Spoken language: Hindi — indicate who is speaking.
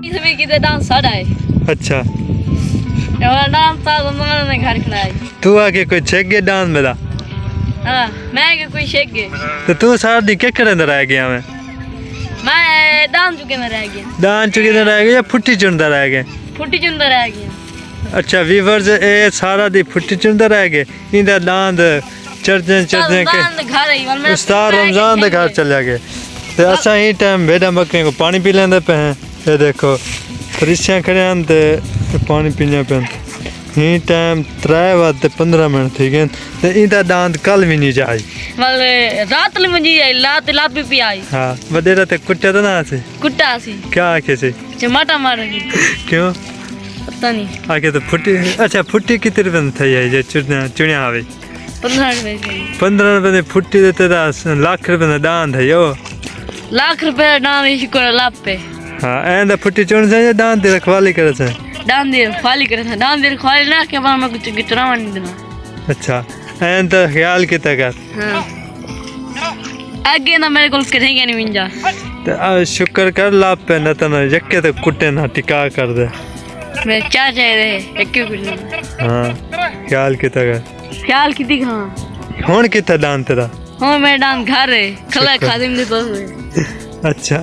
Speaker 1: इसमें किधर डांस साड़ा है।
Speaker 2: अच्छा
Speaker 1: ये डांस तो मैंने घर खिलाया।
Speaker 2: तू आके कोई छेक गया डांस मेरा?
Speaker 1: हाँ मैं के कोई शेक गए।
Speaker 2: तो तू सारा दिन क्या करने रह गया?
Speaker 1: मैं डांस चुके में रह गया।
Speaker 2: डांस चुके में रह गया या फुट्टी चुनता रह गया?
Speaker 1: फुट्टी चुनता रह गया।
Speaker 2: अच्छा वीवर्स ए सारा दिन फुट्टी चुनता रह गए। इंदा डांस चढ़ते चढ़ते के उस्ताद रमजान दे घर चले गए। ते अच्छा ही टाइम भेड़ा बकरियों को पानी पी लेंदे पे हैं। ये देखो फरिश्तियां खड़े हैं ते पानी पीने पे ही टाइम 3:15 मिनट थी गए। ते इंदा दांत कल भी नहीं जाई
Speaker 1: मतलब रात ले मुझे आई लात लात भी आई।
Speaker 2: हां वडेरा ते कुट्टा तो ना से
Speaker 1: कुट्टा सी क्या
Speaker 2: आके से
Speaker 1: चमाटा मारेगी क्यों पता नहीं
Speaker 2: आके तो फुट्टी। अच्छा फुट्टी कितने रुपए में थई है जे चुनिया आवे?
Speaker 1: 15 रुपए।
Speaker 2: 15 रुपए में फुट्टी देते 1,00,000 रुपए में दांत है यो।
Speaker 1: 1,00,000 रुपए दांत इसी को लाभ पे।
Speaker 2: हां एंड फुट्टी चुन से दांत दे रखवाली करे से।
Speaker 1: दांत दे रखवाली करे से। दांत दे रखवाली ना के बाद मैं कुछ गिटरावा नहीं देना।
Speaker 2: अच्छा एंड ख्याल कितना कर?
Speaker 1: हां आगे ना मेरे को करेंगे नहीं मिंजा।
Speaker 2: तो शुक्र कर लाभ पे न तो न यक्के तो कुट्टे ना टिका कर दे।
Speaker 1: मैं क्या चाहिए यक्के कुछ।
Speaker 2: हां ख्याल कितना कर?
Speaker 1: ख्याल किती हां
Speaker 2: हुन कितना दांत तेरा?
Speaker 1: हां मैं दांत घर है खला खादिम दे पास।
Speaker 2: अच्छा